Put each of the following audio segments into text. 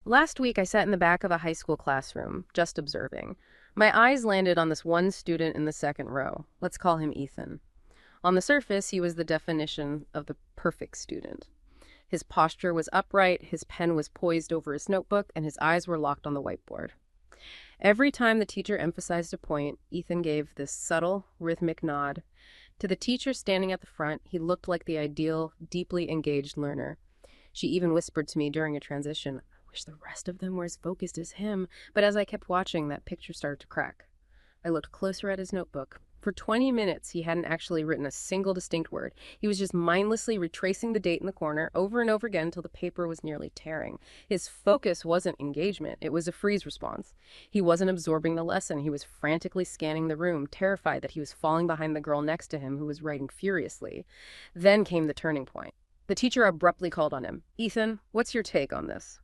Last week, I sat in the back of a high school classroom, just observing. My eyes landed on this one student in the second row. Let's call him Ethan. On the surface, he was the definition of the perfect student. His posture was upright, his pen was poised over his notebook, and his eyes were locked on the whiteboard. Every time the teacher emphasized a point, Ethan gave this subtle, rhythmic nod. To the teacher standing at the front, he looked like the ideal, deeply engaged learner. She even whispered to me during a transition, "I wish the rest of them were as focused as him." But as I kept watching, that picture started to crack. I looked closer at his notebook. For 20 minutes, he hadn't actually written a single distinct word. He was just mindlessly retracing the date in the corner over and over again until the paper was nearly tearing. His focus wasn't engagement. It was a freeze response. He wasn't absorbing the lesson. He was frantically scanning the room, terrified that he was falling behind the girl next to him who was writing furiously. Then came the turning point. The teacher abruptly called on him. "Ethan, what's your take on this?"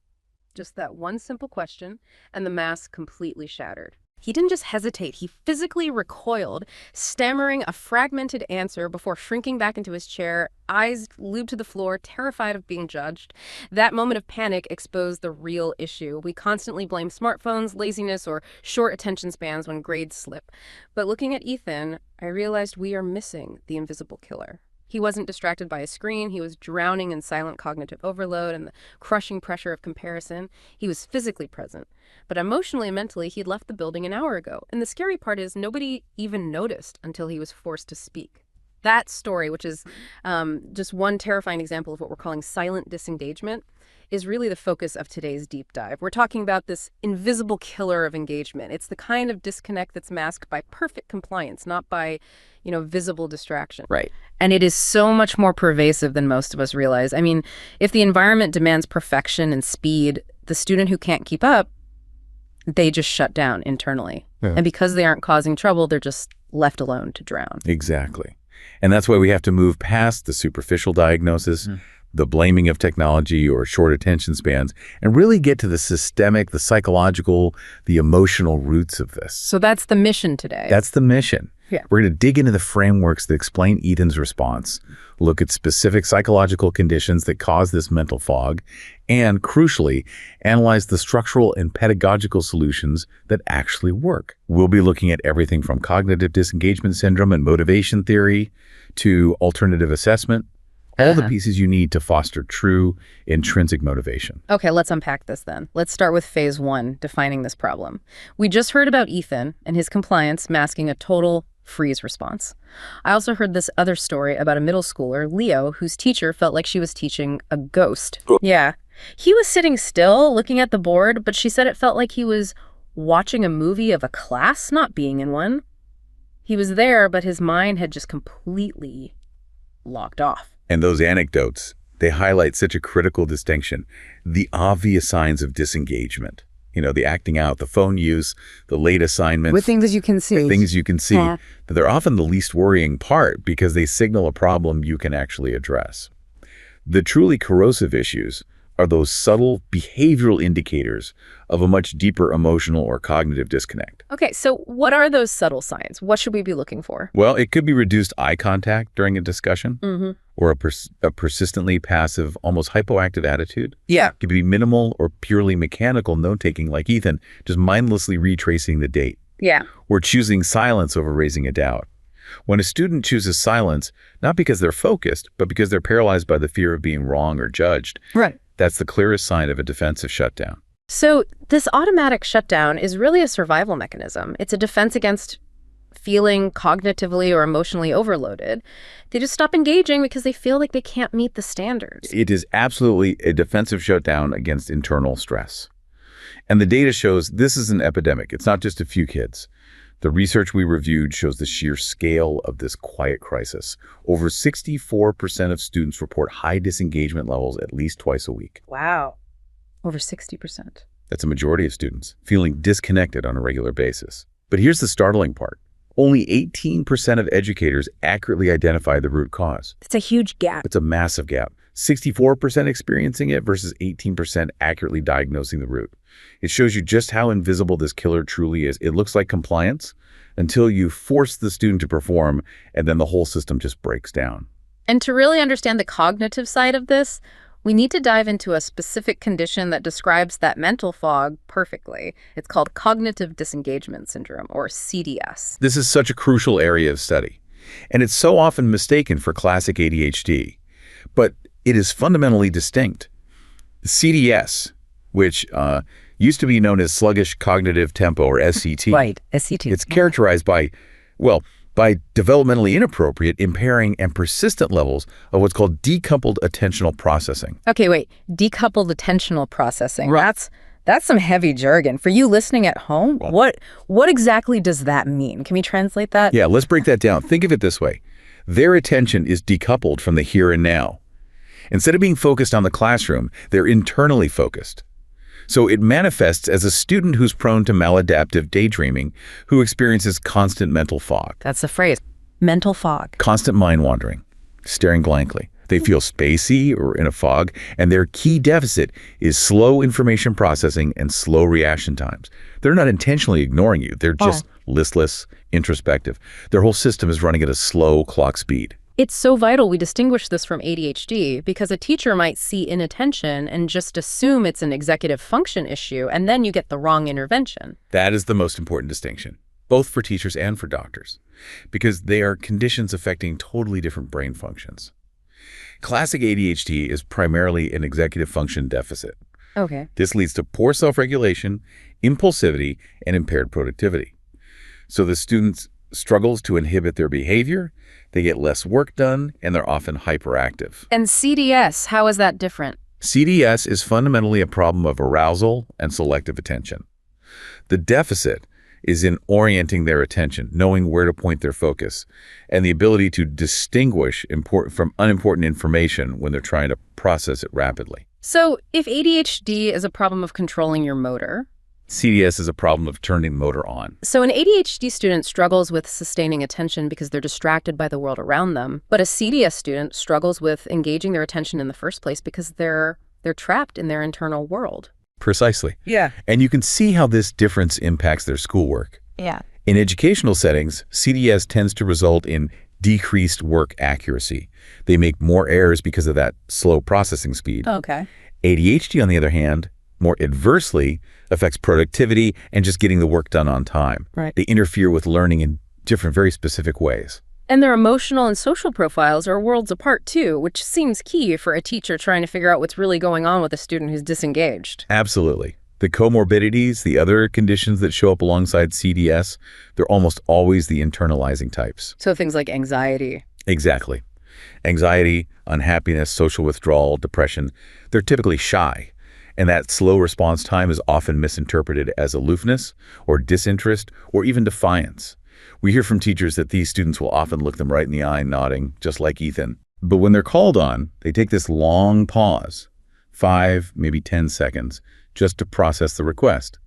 Just that one simple question, and the mask completely shattered. He didn't just hesitate, he physically recoiled, stammering a fragmented answer before shrinking back into his chair, eyes glued to the floor, terrified of being judged. That moment of panic exposed the real issue. We constantly blame smartphones, laziness, or short attention spans when grades slip. But looking at Ethan, I realized we are missing the invisible killer. He wasn't distracted by a screen. He was drowning in silent cognitive overload and the crushing pressure of comparison. He was physically present. But emotionally and mentally, he'd left the building an hour ago. And the scary part is nobody even noticed until he was forced to speak. That story, which is just one terrifying example of what we're calling silent disengagement, is really the focus of today's deep dive. We're talking about this invisible killer of engagement. It's the kind of disconnect that's masked by perfect compliance, not by, visible distraction. Right. And it is so much more pervasive than most of us realize. I mean, if the environment demands perfection and speed, the student who can't keep up, they just shut down internally. Yeah. And because they aren't causing trouble, they're just left alone to drown. Exactly. And that's why we have to move past the superficial diagnosis, the blaming of technology or short attention spans, and really get to the systemic, the psychological, the emotional roots of this. So that's the mission today. That's the mission. Yeah. We're going to dig into the frameworks that explain Ethan's response, look at specific psychological conditions that cause this mental fog, and crucially, analyze the structural and pedagogical solutions that actually work. We'll be looking at everything from cognitive disengagement syndrome and motivation theory to alternative assessment, all the pieces you need to foster true intrinsic motivation. Okay, let's unpack this then. Let's start with phase one, defining this problem. We just heard about Ethan and his compliance masking a total freeze response. I also heard this other story about a middle schooler, Leo, whose teacher felt like she was teaching a ghost. Yeah. He was sitting still, looking at the board, but she said it felt like he was watching a movie of a class not being in one. He was there, but his mind had just completely locked off. And those anecdotes, they highlight such a critical distinction, the obvious signs of disengagement. The acting out, the phone use, the late assignments. With things that you can see. Things you can see. That they're often the least worrying part because they signal a problem you can actually address. The truly corrosive issues are those subtle behavioral indicators of a much deeper emotional or cognitive disconnect. Okay, so what are those subtle signs? What should we be looking for? Well, it could be reduced eye contact during a discussion, or a persistently passive, almost hypoactive attitude. Yeah. It could be minimal or purely mechanical note-taking like Ethan, just mindlessly retracing the date. Yeah. Or choosing silence over raising a doubt. When a student chooses silence, not because they're focused, but because they're paralyzed by the fear of being wrong or judged, right, that's the clearest sign of a defensive shutdown. So this automatic shutdown is really a survival mechanism. It's a defense against feeling cognitively or emotionally overloaded. They just stop engaging because they feel like they can't meet the standards. It is absolutely a defensive shutdown against internal stress. And the data shows this is an epidemic. It's not just a few kids. The research we reviewed shows the sheer scale of this quiet crisis. Over 64% of students report high disengagement levels at least twice a week. Wow. Over 60%. That's a majority of students feeling disconnected on a regular basis. But here's the startling part. Only 18% of educators accurately identify the root cause. That's a huge gap. It's a massive gap. 64% experiencing it versus 18% accurately diagnosing the root. It shows you just how invisible this killer truly is. It looks like compliance until you force the student to perform, and then the whole system just breaks down. And to really understand the cognitive side of this, We need to dive into a specific condition that describes that mental fog perfectly. It's called Cognitive Disengagement Syndrome, or CDS. This is such a crucial area of study, and it's so often mistaken for classic ADHD. But it is fundamentally distinct. CDS, which used to be known as sluggish cognitive tempo, or SCT. Right, SCT. It's characterized by, well, by developmentally inappropriate, impairing, and persistent levels of what's called decoupled attentional processing. Okay, wait. Decoupled attentional processing. Right. That's some heavy jargon. For you listening at home, what exactly does that mean? Can we translate that? Yeah, let's break that down. Think of it this way. Their attention is decoupled from the here and now. Instead of being focused on the classroom, they're internally focused. So it manifests as a student who's prone to maladaptive daydreaming, who experiences constant mental fog. That's the phrase, mental fog. Constant mind wandering, staring blankly. They feel spacey or in a fog, and their key deficit is slow information processing and slow reaction times. They're not intentionally ignoring you. They're just listless, introspective. Their whole system is running at a slow clock speed. It's so vital we distinguish this from ADHD because a teacher might see inattention and just assume it's an executive function issue, and then you get the wrong intervention. That is the most important distinction, both for teachers and for doctors, because they are conditions affecting totally different brain functions. Classic ADHD is primarily an executive function deficit. Okay. This leads to poor self-regulation, impulsivity, and impaired productivity. So the student struggles to inhibit their behavior, they get less work done, and they're often hyperactive. And CDS, how is that different? CDS is fundamentally a problem of arousal and selective attention. The deficit is in orienting their attention, knowing where to point their focus, and the ability to distinguish important from unimportant information when they're trying to process it rapidly. So if ADHD is a problem of controlling your motor, CDS is a problem of turning the motor on. So an ADHD student struggles with sustaining attention because they're distracted by the world around them, but a CDS student struggles with engaging their attention in the first place because they're trapped in their internal world. Precisely. Yeah. And you can see how this difference impacts their schoolwork. Yeah. In educational settings, CDS tends to result in decreased work accuracy. They make more errors because of that slow processing speed. Okay. ADHD, on the other hand, more adversely affects productivity and just getting the work done on time. Right. They interfere with learning in different, very specific ways. And their emotional and social profiles are worlds apart too, which seems key for a teacher trying to figure out what's really going on with a student who's disengaged. Absolutely. The comorbidities, the other conditions that show up alongside CDS, they're almost always the internalizing types. So things like anxiety. Exactly. Anxiety, unhappiness, social withdrawal, depression, they're typically shy. And that slow response time is often misinterpreted as aloofness or disinterest or even defiance. We hear from teachers that these students will often look them right in the eye, nodding, just like Ethan. But when they're called on, they take this long pause, 5, maybe 10 seconds, just to process the request.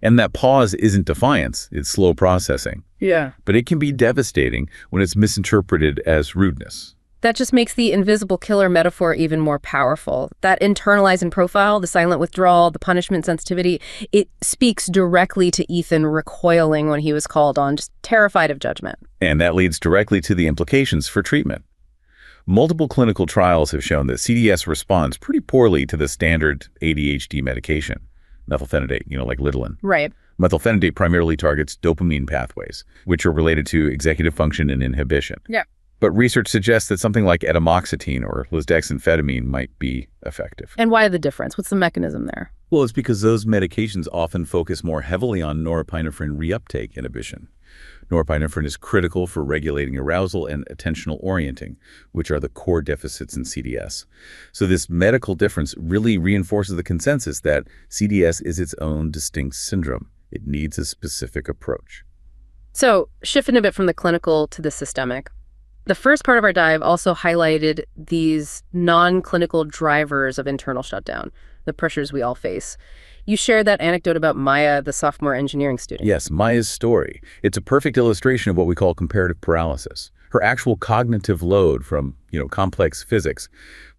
And that pause isn't defiance, it's slow processing. Yeah. But it can be devastating when it's misinterpreted as rudeness. That just makes the invisible killer metaphor even more powerful. That internalizing profile, the silent withdrawal, the punishment sensitivity, it speaks directly to Ethan recoiling when he was called on, just terrified of judgment. And that leads directly to the implications for treatment. Multiple clinical trials have shown that CDS responds pretty poorly to the standard ADHD medication, methylphenidate, like Ritalin. Right. Methylphenidate primarily targets dopamine pathways, which are related to executive function and inhibition. Yeah. But research suggests that something like etamoxetine or lisdexamfetamine might be effective. And why the difference? What's the mechanism there? Well, it's because those medications often focus more heavily on norepinephrine reuptake inhibition. Norepinephrine is critical for regulating arousal and attentional orienting, which are the core deficits in CDS. So this medical difference really reinforces the consensus that CDS is its own distinct syndrome. It needs a specific approach. So, shifting a bit from the clinical to the systemic, the first part of our dive also highlighted these non-clinical drivers of internal shutdown, the pressures we all face. You shared that anecdote about Maya, the sophomore engineering student. Yes, Maya's story. It's a perfect illustration of what we call comparative paralysis. Her actual cognitive load from, complex physics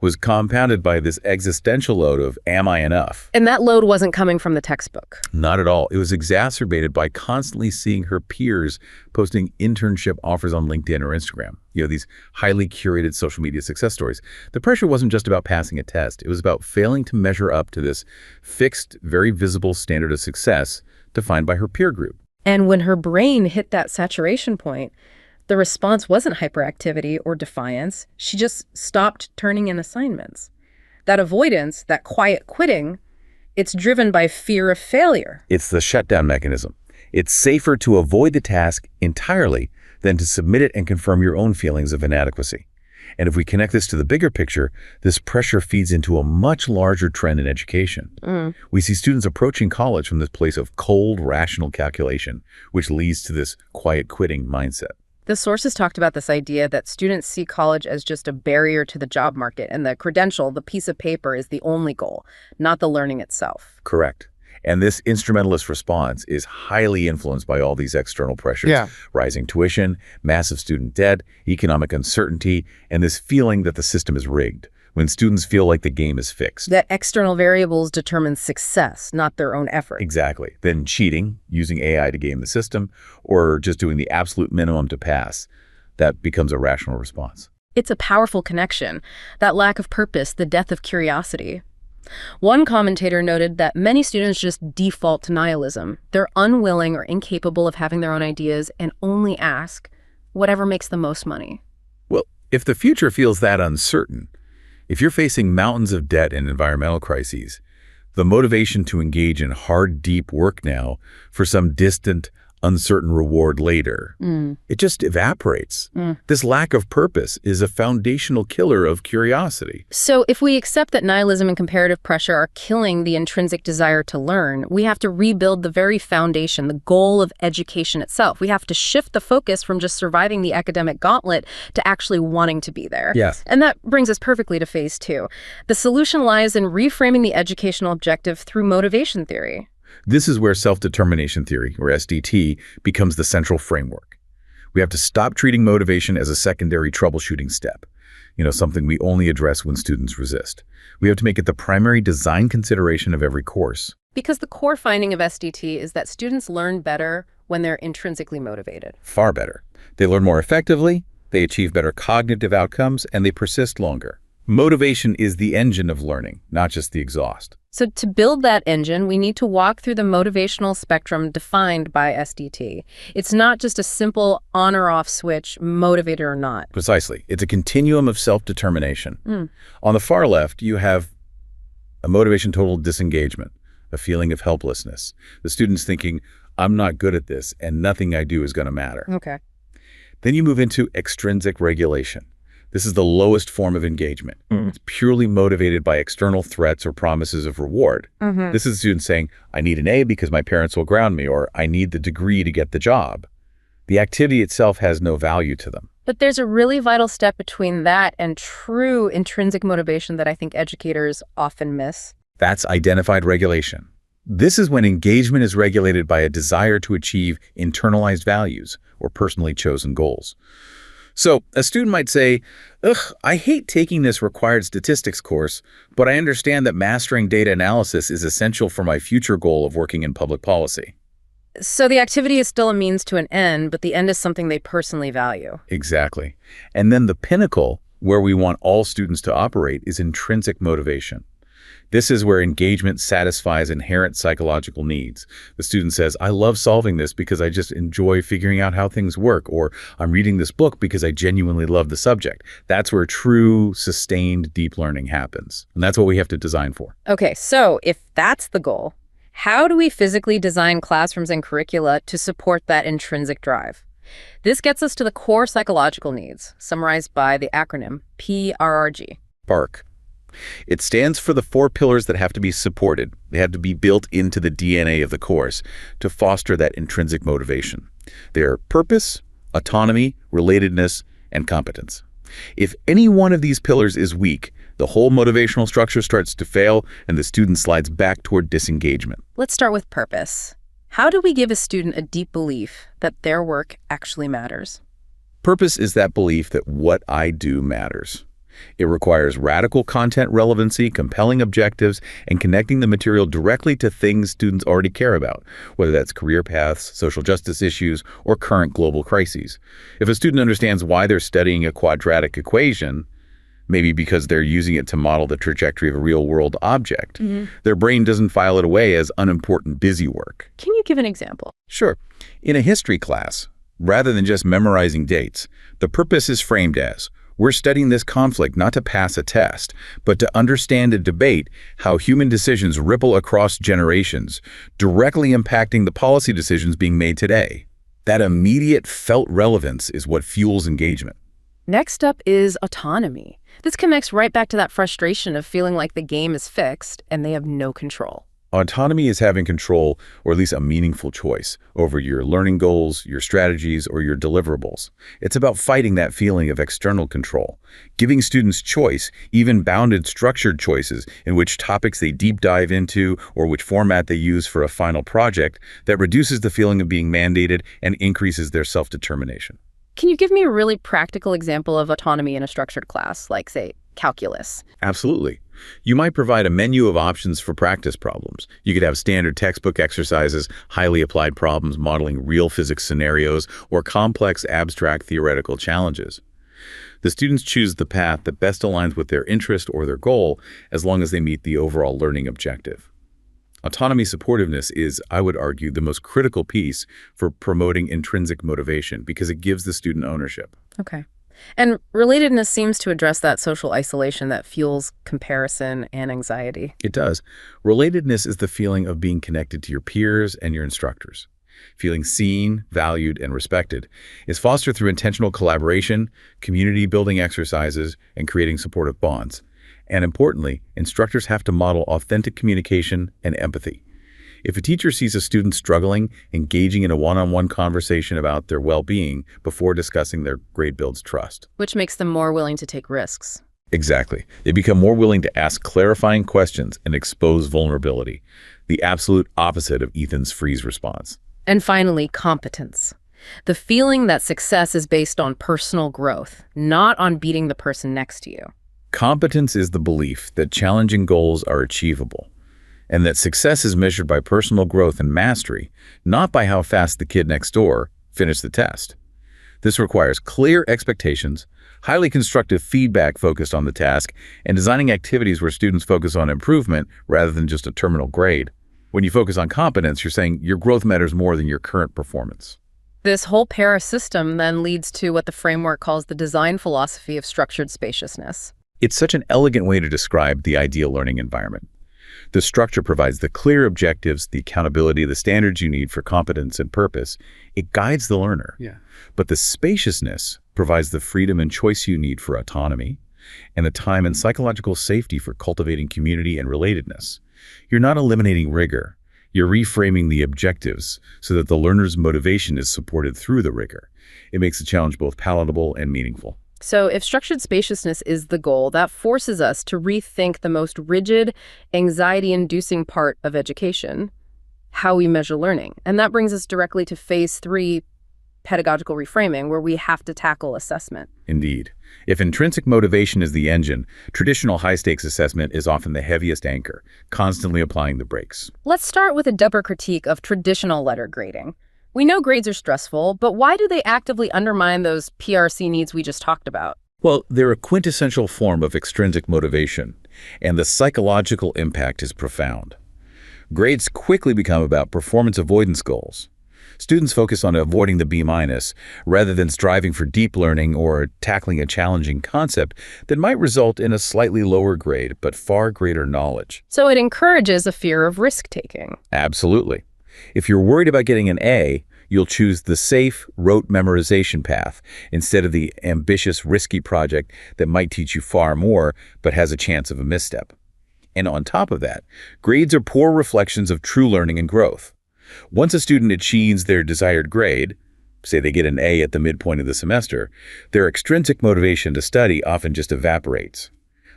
was compounded by this existential load of, am I enough? And that load wasn't coming from the textbook. Not at all. It was exacerbated by constantly seeing her peers posting internship offers on LinkedIn or Instagram. These highly curated social media success stories. The pressure wasn't just about passing a test. It was about failing to measure up to this fixed, very visible standard of success defined by her peer group. And when her brain hit that saturation point, the response wasn't hyperactivity or defiance. She just stopped turning in assignments. That avoidance, that quiet quitting, it's driven by fear of failure. It's the shutdown mechanism. It's safer to avoid the task entirely than to submit it and confirm your own feelings of inadequacy. And if we connect this to the bigger picture, this pressure feeds into a much larger trend in education. We see students approaching college from this place of cold, rational calculation, which leads to this quiet quitting mindset. The sources talked about this idea that students see college as just a barrier to the job market, and the credential, the piece of paper, is the only goal, not the learning itself. Correct. And this instrumentalist response is highly influenced by all these external pressures. Rising tuition, massive student debt, economic uncertainty, and this feeling that the system is rigged, when students feel like the game is fixed. That external variables determine success, not their own effort. Exactly. Then cheating, using AI to game the system, or just doing the absolute minimum to pass, that becomes a rational response. It's a powerful connection. That lack of purpose, the death of curiosity. One commentator noted that many students just default to nihilism. They're unwilling or incapable of having their own ideas and only ask whatever makes the most money. Well, if the future feels that uncertain, if you're facing mountains of debt and environmental crises, the motivation to engage in hard, deep work now for some distant, uncertain reward later, it just evaporates. This lack of purpose is a foundational killer of curiosity. So if we accept that nihilism and comparative pressure are killing the intrinsic desire to learn, we have to rebuild the very foundation, the goal of education itself. We have to shift the focus from just surviving the academic gauntlet to actually wanting to be there. Yes. And that brings us perfectly to phase 2. The solution lies in reframing the educational objective through motivation theory. This is where self-determination theory, or SDT, becomes the central framework. We have to stop treating motivation as a secondary troubleshooting step, something we only address when students resist. We have to make it the primary design consideration of every course. Because the core finding of SDT is that students learn better when they're intrinsically motivated. Far better. They learn more effectively, they achieve better cognitive outcomes, and they persist longer. Motivation is the engine of learning, not just the exhaust. So to build that engine, we need to walk through the motivational spectrum defined by SDT. It's not just a simple on or off switch, motivated or not. Precisely. It's a continuum of self-determination. On the far left, you have a motivation total disengagement, a feeling of helplessness. The student's thinking, I'm not good at this, and nothing I do is going to matter. Okay. Then you move into extrinsic regulation. This is the lowest form of engagement. It's purely motivated by external threats or promises of reward. This is the student saying, I need an A because my parents will ground me, or I need the degree to get the job. The activity itself has no value to them. But there's a really vital step between that and true intrinsic motivation that I think educators often miss. That's identified regulation. This is when engagement is regulated by a desire to achieve internalized values or personally chosen goals. So a student might say, I hate taking this required statistics course, but I understand that mastering data analysis is essential for my future goal of working in public policy. So the activity is still a means to an end, but the end is something they personally value. Exactly. And then the pinnacle, where we want all students to operate, is intrinsic motivation. This is where engagement satisfies inherent psychological needs. The student says, I love solving this because I just enjoy figuring out how things work, or I'm reading this book because I genuinely love the subject. That's where true, sustained, deep learning happens. And that's what we have to design for. Okay, so if that's the goal, how do we physically design classrooms and curricula to support that intrinsic drive? This gets us to the core psychological needs, summarized by the acronym PRRG. PARC. It stands for the 4 pillars that have to be supported. They have to be built into the DNA of the course to foster that intrinsic motivation. They are purpose, autonomy, relatedness, and competence. If any one of these pillars is weak, the whole motivational structure starts to fail and the student slides back toward disengagement. Let's start with purpose. How do we give a student a deep belief that their work actually matters? Purpose is that belief that what I do matters. It requires radical content relevancy, compelling objectives, and connecting the material directly to things students already care about, whether that's career paths, social justice issues, or current global crises. If a student understands why they're studying a quadratic equation, maybe because they're using it to model the trajectory of a real-world object, their brain doesn't file it away as unimportant busy work. Can you give an example? Sure. In a history class, rather than just memorizing dates, the purpose is framed as, we're studying this conflict not to pass a test, but to understand and debate how human decisions ripple across generations, directly impacting the policy decisions being made today. That immediate felt relevance is what fuels engagement. Next up is autonomy. This connects right back to that frustration of feeling like the game is fixed and they have no control. Autonomy is having control, or at least a meaningful choice, over your learning goals, your strategies, or your deliverables. It's about fighting that feeling of external control, giving students choice, even bounded structured choices in which topics they deep dive into or which format they use for a final project that reduces the feeling of being mandated and increases their self-determination. Can you give me a really practical example of autonomy in a structured class, like, say, calculus? Absolutely. You might provide a menu of options for practice problems. You could have standard textbook exercises, highly applied problems modeling real physics scenarios, or complex abstract theoretical challenges. The students choose the path that best aligns with their interest or their goal, as long as they meet the overall learning objective. Autonomy supportiveness is, I would argue, the most critical piece for promoting intrinsic motivation because it gives the student ownership. Okay. And relatedness seems to address that social isolation that fuels comparison and anxiety. It does. Relatedness is the feeling of being connected to your peers and your instructors. Feeling seen, valued, and respected is fostered through intentional collaboration, community-building exercises, and creating supportive bonds. And importantly, instructors have to model authentic communication and empathy. If a teacher sees a student struggling, engaging in a one-on-one conversation about their well-being before discussing their grade builds trust. Which makes them more willing to take risks. Exactly. They become more willing to ask clarifying questions and expose vulnerability, the absolute opposite of Ethan's freeze response. And finally, competence. The feeling that success is based on personal growth, not on beating the person next to you. Competence is the belief that challenging goals are achievable, and that success is measured by personal growth and mastery, not by how fast the kid next door finished the test. This requires clear expectations, highly constructive feedback focused on the task, and designing activities where students focus on improvement rather than just a terminal grade. When you focus on competence, you're saying your growth matters more than your current performance. This whole para system then leads to what the framework calls the design philosophy of structured spaciousness. It's such an elegant way to describe the ideal learning environment. The structure provides the clear objectives, the accountability, the standards you need for competence and purpose. It guides the learner. But the spaciousness provides the freedom and choice you need for autonomy, and the time and psychological safety for cultivating community and relatedness. You're not eliminating rigor. You're reframing the objectives so that the learner's motivation is supported through the rigor. It makes the challenge both palatable and meaningful. So if structured spaciousness is the goal, that forces us to rethink the most rigid, anxiety-inducing part of education, how we measure learning. And that brings us directly to phase 3, pedagogical reframing, where we have to tackle assessment. Indeed. If intrinsic motivation is the engine, traditional high-stakes assessment is often the heaviest anchor, constantly applying the brakes. Let's start with a deeper critique of traditional letter grading. We know grades are stressful, but why do they actively undermine those PRC needs we just talked about? Well, they're a quintessential form of extrinsic motivation, and the psychological impact is profound. Grades quickly become about performance avoidance goals. Students focus on avoiding the B- rather than striving for deep learning or tackling a challenging concept that might result in a slightly lower grade but far greater knowledge. So it encourages a fear of risk-taking. Absolutely. If you're worried about getting an A, you'll choose the safe, rote memorization path instead of the ambitious, risky project that might teach you far more but has a chance of a misstep. And on top of that, grades are poor reflections of true learning and growth. Once a student achieves their desired grade, say they get an A at the midpoint of the semester, their extrinsic motivation to study often just evaporates.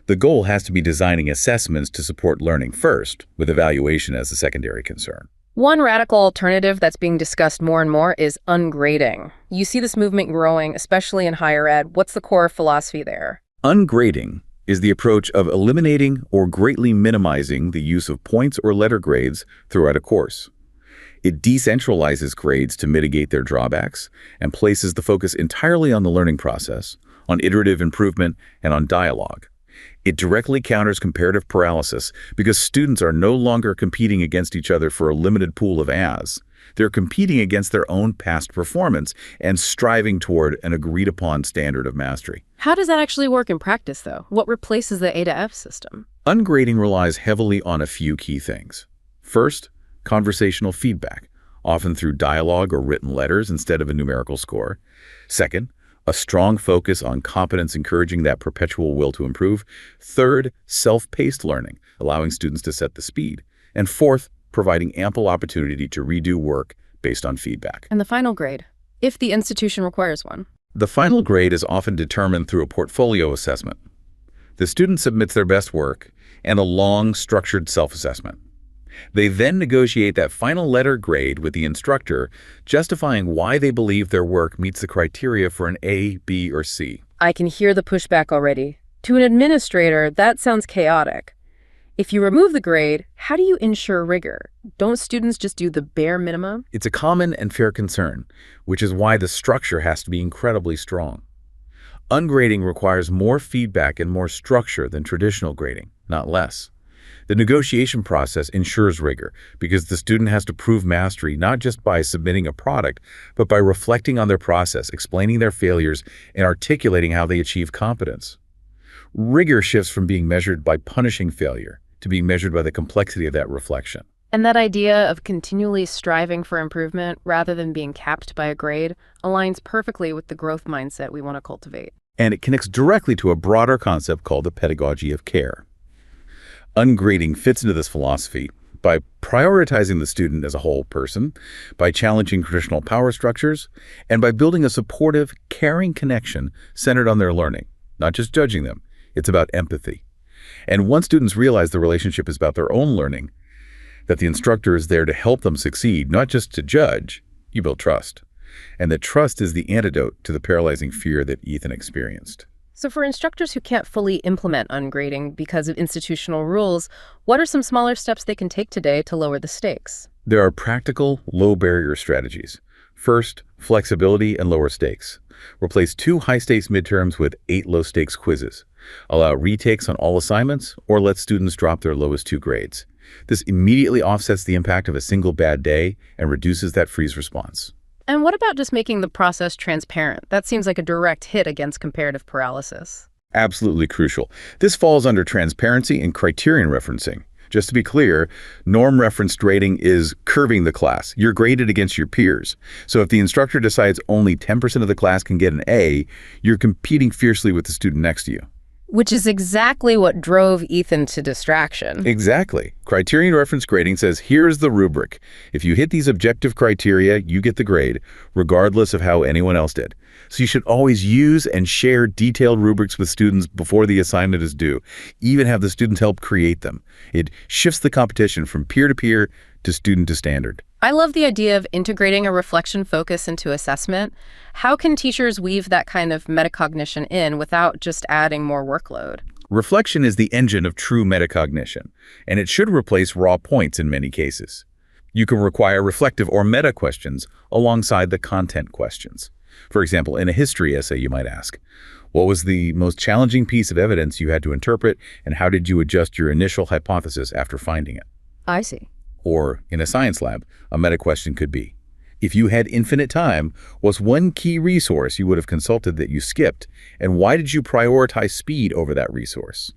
The goal has to be designing assessments to support learning first, with evaluation as a secondary concern. One radical alternative that's being discussed more and more is ungrading. You see this movement growing, especially in higher ed. What's the core philosophy there? Ungrading is the approach of eliminating or greatly minimizing the use of points or letter grades throughout a course. It decentralizes grades to mitigate their drawbacks and places the focus entirely on the learning process, on iterative improvement, and on dialogue. It directly counters comparative paralysis because students are no longer competing against each other for a limited pool of As. They're competing against their own past performance and striving toward an agreed-upon standard of mastery. How does that actually work in practice, though? What replaces the A to F system? Ungrading relies heavily on a few key things. First, conversational feedback, often through dialogue or written letters instead of a numerical score. Second, a strong focus on competence encouraging that perpetual will to improve. Third, self-paced learning, allowing students to set the speed. And fourth, providing ample opportunity to redo work based on feedback. And the final grade, if the institution requires one. The final grade is often determined through a portfolio assessment. The student submits their best work and a long, structured self-assessment. They then negotiate that final letter grade with the instructor, justifying why they believe their work meets the criteria for an A, B, or C. I can hear the pushback already. To an administrator, that sounds chaotic. If you remove the grade, how do you ensure rigor? Don't students just do the bare minimum? It's a common and fair concern, which is why the structure has to be incredibly strong. Ungrading requires more feedback and more structure than traditional grading, not less. The negotiation process ensures rigor because the student has to prove mastery not just by submitting a product, but by reflecting on their process, explaining their failures, and articulating how they achieve competence. Rigor shifts from being measured by punishing failure to being measured by the complexity of that reflection. And that idea of continually striving for improvement rather than being capped by a grade aligns perfectly with the growth mindset we want to cultivate. And it connects directly to a broader concept called the pedagogy of care. Ungrading fits into this philosophy by prioritizing the student as a whole person, by challenging traditional power structures, and by building a supportive, caring connection centered on their learning, not just judging them. It's about empathy. And once students realize the relationship is about their own learning, that the instructor is there to help them succeed, not just to judge, you build trust. And that trust is the antidote to the paralyzing fear that Ethan experienced. So for instructors who can't fully implement ungrading because of institutional rules, what are some smaller steps they can take today to lower the stakes? There are practical, low-barrier strategies. First, flexibility and lower stakes. Replace 2 high-stakes midterms with 8 low-stakes quizzes. Allow retakes on all assignments, or let students drop their lowest 2 grades. This immediately offsets the impact of a single bad day and reduces that freeze response. And what about just making the process transparent? That seems like a direct hit against comparative paralysis. Absolutely crucial. This falls under transparency and criterion referencing. Just to be clear, norm-referenced grading is curving the class. You're graded against your peers. So if the instructor decides only 10% of the class can get an A, you're competing fiercely with the student next to you. Which is exactly what drove Ethan to distraction. Exactly. Criterion reference grading says, here's the rubric. If you hit these objective criteria, you get the grade, regardless of how anyone else did. So you should always use and share detailed rubrics with students before the assignment is due. Even have the students help create them. It shifts the competition from peer to peer to student to standard. I love the idea of integrating a reflection focus into assessment. How can teachers weave that kind of metacognition in without just adding more workload? Reflection is the engine of true metacognition, and it should replace raw points in many cases. You can require reflective or meta questions alongside the content questions. For example, in a history essay, you might ask, what was the most challenging piece of evidence you had to interpret, and how did you adjust your initial hypothesis after finding it? I see. Or in a science lab, a meta question could be, if you had infinite time, what's one key resource you would have consulted that you skipped, and why did you prioritize speed over that resource?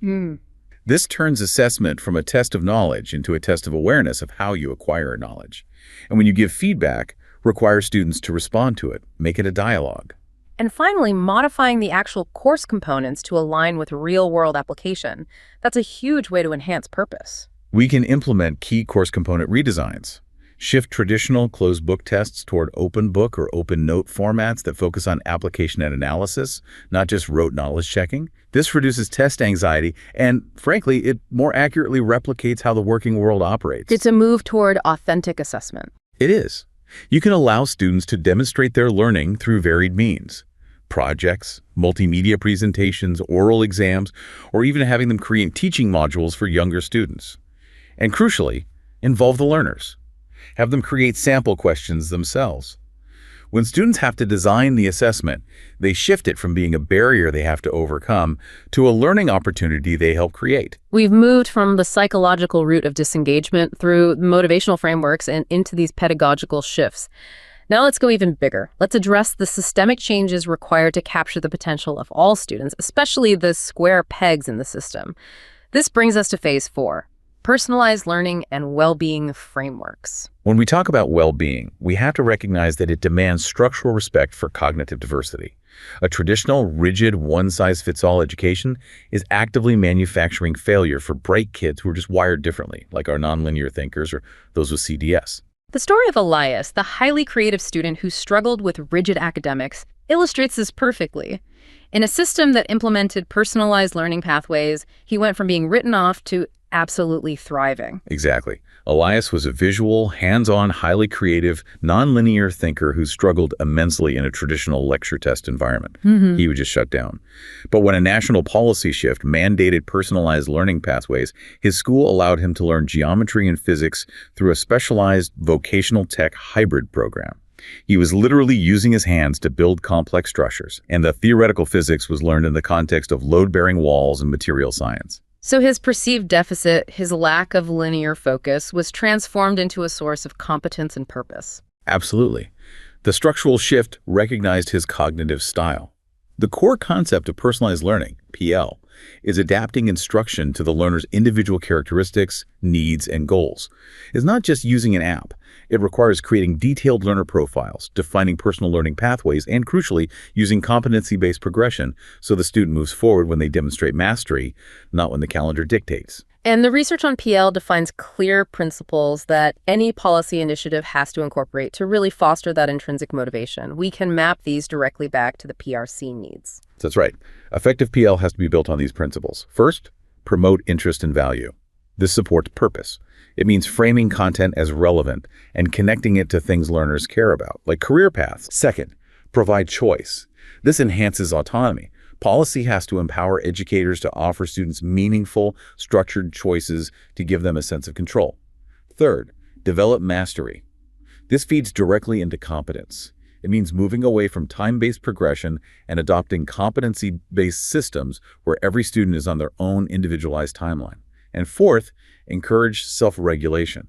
This turns assessment from a test of knowledge into a test of awareness of how you acquire knowledge. And when you give feedback, require students to respond to it, make it a dialogue. And finally, modifying the actual course components to align with real-world application. That's a huge way to enhance purpose. We can implement key course component redesigns. Shift traditional closed book tests toward open book or open note formats that focus on application and analysis, not just rote knowledge checking. This reduces test anxiety and, frankly, it more accurately replicates how the working world operates. It's a move toward authentic assessment. It is. You can allow students to demonstrate their learning through varied means. Projects, multimedia presentations, oral exams, or even having them create teaching modules for younger students. And crucially, involve the learners. Have them create sample questions themselves. When students have to design the assessment, they shift it from being a barrier they have to overcome to a learning opportunity they help create. We've moved from the psychological route of disengagement through motivational frameworks and into these pedagogical shifts. Now let's go even bigger. Let's address the systemic changes required to capture the potential of all students, especially the square pegs in the system. This brings us to phase 4. Personalized learning and well-being frameworks. When we talk about well-being, we have to recognize that it demands structural respect for cognitive diversity. A traditional, rigid, one-size-fits-all education is actively manufacturing failure for bright kids who are just wired differently, like our nonlinear thinkers or those with CDS. The story of Elias, the highly creative student who struggled with rigid academics, illustrates this perfectly. In a system that implemented personalized learning pathways, he went from being written off to absolutely thriving. Exactly. Elias was a visual, hands-on, highly creative, nonlinear thinker who struggled immensely in a traditional lecture test environment. He would just shut down. But when a national policy shift mandated personalized learning pathways, his school allowed him to learn geometry and physics through a specialized vocational tech hybrid program. He was literally using his hands to build complex structures, and the theoretical physics was learned in the context of load-bearing walls and material science. So his perceived deficit, his lack of linear focus, was transformed into a source of competence and purpose. Absolutely. The structural shift recognized his cognitive style. The core concept of personalized learning, PL, is adapting instruction to the learner's individual characteristics, needs, and goals. It's not just using an app. It requires creating detailed learner profiles, defining personal learning pathways, and crucially, using competency-based progression so the student moves forward when they demonstrate mastery, not when the calendar dictates. And the research on PL defines clear principles that any policy initiative has to incorporate to really foster that intrinsic motivation. We can map these directly back to the PRC needs. That's right. Effective PL has to be built on these principles. First, promote interest and value. This supports purpose. It means framing content as relevant and connecting it to things learners care about, like career paths. Second, provide choice. This enhances autonomy. Policy has to empower educators to offer students meaningful, structured choices to give them a sense of control. Third, develop mastery. This feeds directly into competence. It means moving away from time-based progression and adopting competency-based systems where every student is on their own individualized timeline. And fourth, encourage self-regulation.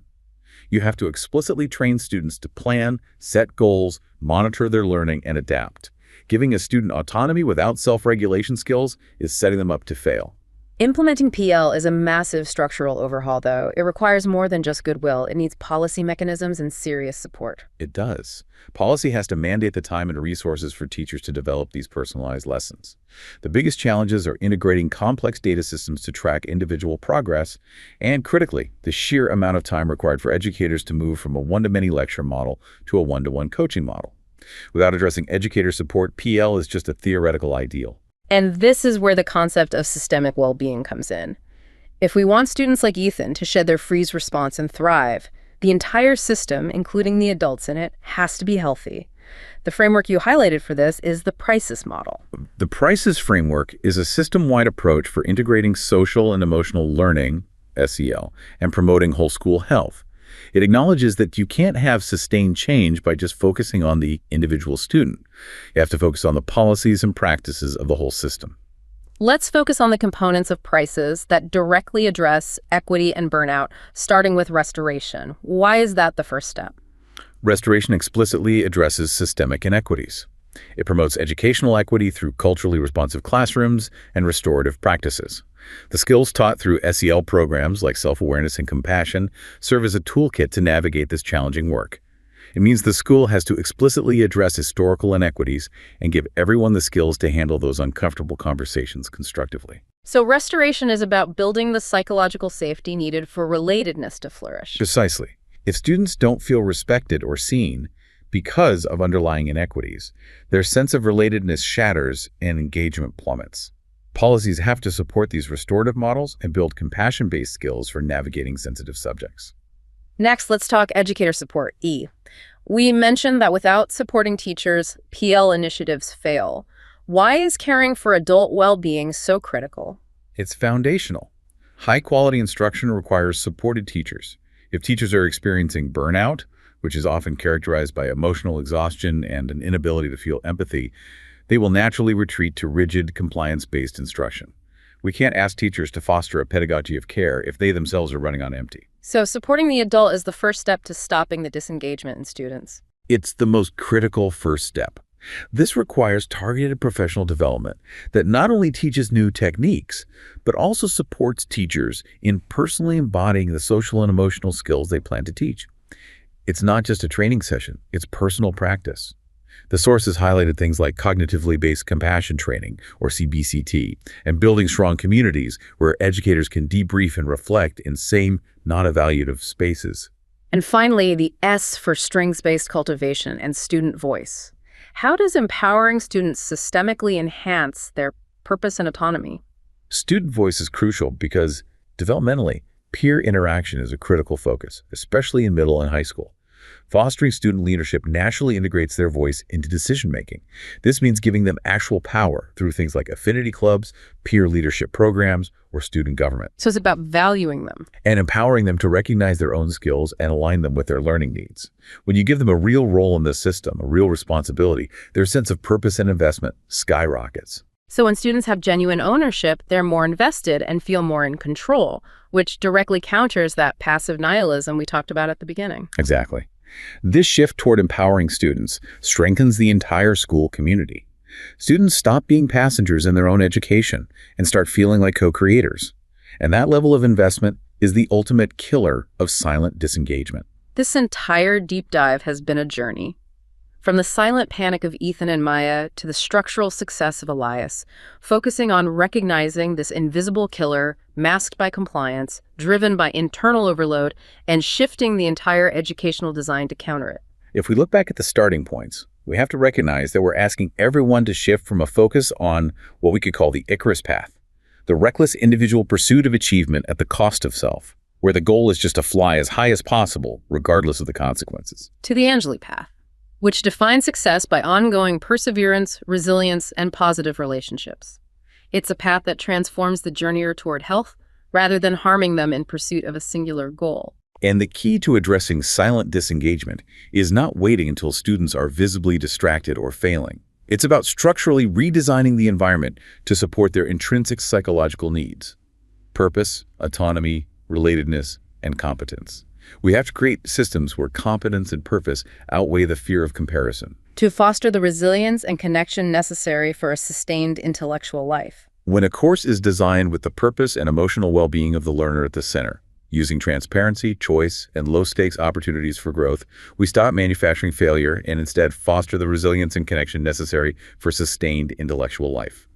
You have to explicitly train students to plan, set goals, monitor their learning, and adapt. Giving a student autonomy without self-regulation skills is setting them up to fail. Implementing PL is a massive structural overhaul, though. It requires more than just goodwill. It needs policy mechanisms and serious support. It does. Policy has to mandate the time and resources for teachers to develop these personalized lessons. The biggest challenges are integrating complex data systems to track individual progress, and critically, the sheer amount of time required for educators to move from a one-to-many lecture model to a one-to-one coaching model. Without addressing educator support, PL is just a theoretical ideal. And this is where the concept of systemic well-being comes in. If we want students like Ethan to shed their freeze response and thrive, the entire system, including the adults in it, has to be healthy. The framework you highlighted for this is the PRICES model. The PRICES framework is a system-wide approach for integrating social and emotional learning, SEL, and promoting whole school health. It acknowledges that you can't have sustained change by just focusing on the individual student. You have to focus on the policies and practices of the whole system. Let's focus on the components of PRICES that directly address equity and burnout, starting with restoration. Why is that the first step? Restoration explicitly addresses systemic inequities. It promotes educational equity through culturally responsive classrooms and restorative practices. The skills taught through SEL programs like self-awareness and compassion serve as a toolkit to navigate this challenging work. It means the school has to explicitly address historical inequities and give everyone the skills to handle those uncomfortable conversations constructively. So restoration is about building the psychological safety needed for relatedness to flourish. Precisely. If students don't feel respected or seen because of underlying inequities, their sense of relatedness shatters and engagement plummets. Policies have to support these restorative models and build compassion-based skills for navigating sensitive subjects. Next, let's talk educator support, E. We mentioned that without supporting teachers, PL initiatives fail. Why is caring for adult well-being so critical? It's foundational. High-quality instruction requires supported teachers. If teachers are experiencing burnout, which is often characterized by emotional exhaustion and an inability to feel empathy, they will naturally retreat to rigid, compliance-based instruction. We can't ask teachers to foster a pedagogy of care if they themselves are running on empty. So supporting the adult is the first step to stopping the disengagement in students. It's the most critical first step. This requires targeted professional development that not only teaches new techniques, but also supports teachers in personally embodying the social and emotional skills they plan to teach. It's not just a training session, it's personal practice. The sources highlighted things like cognitively based compassion training, or CBCT, and building strong communities where educators can debrief and reflect in same, not evaluative spaces. And finally, the S for strengths-based cultivation and student voice. How does empowering students systemically enhance their purpose and autonomy? Student voice is crucial because, developmentally, peer interaction is a critical focus, especially in middle and high school. Fostering student leadership naturally integrates their voice into decision-making. This means giving them actual power through things like affinity clubs, peer leadership programs, or student government. So it's about valuing them. And empowering them to recognize their own skills and align them with their learning needs. When you give them a real role in the system, a real responsibility, their sense of purpose and investment skyrockets. So when students have genuine ownership, they're more invested and feel more in control, which directly counters that passive nihilism we talked about at the beginning. Exactly. This shift toward empowering students strengthens the entire school community. Students stop being passengers in their own education and start feeling like co-creators. And that level of investment is the ultimate killer of silent disengagement. This entire deep dive has been a journey. From the silent panic of Ethan and Maya to the structural success of Elias, focusing on recognizing this invisible killer masked by compliance, driven by internal overload, and shifting the entire educational design to counter it. If we look back at the starting points, we have to recognize that we're asking everyone to shift from a focus on what we could call the Icarus path, the reckless individual pursuit of achievement at the cost of self, where the goal is just to fly as high as possible, regardless of the consequences, to the Angeli path, which defines success by ongoing perseverance, resilience, and positive relationships. It's a path that transforms the journeyer toward health rather than harming them in pursuit of a singular goal. And the key to addressing silent disengagement is not waiting until students are visibly distracted or failing. It's about structurally redesigning the environment to support their intrinsic psychological needs: purpose, autonomy, relatedness, and competence. We have to create systems where competence and purpose outweigh the fear of comparison, to foster the resilience and connection necessary for a sustained intellectual life. When a course is designed with the purpose and emotional well-being of the learner at the center, using transparency, choice, and low-stakes opportunities for growth, we stop manufacturing failure and instead foster the resilience and connection necessary for sustained intellectual life.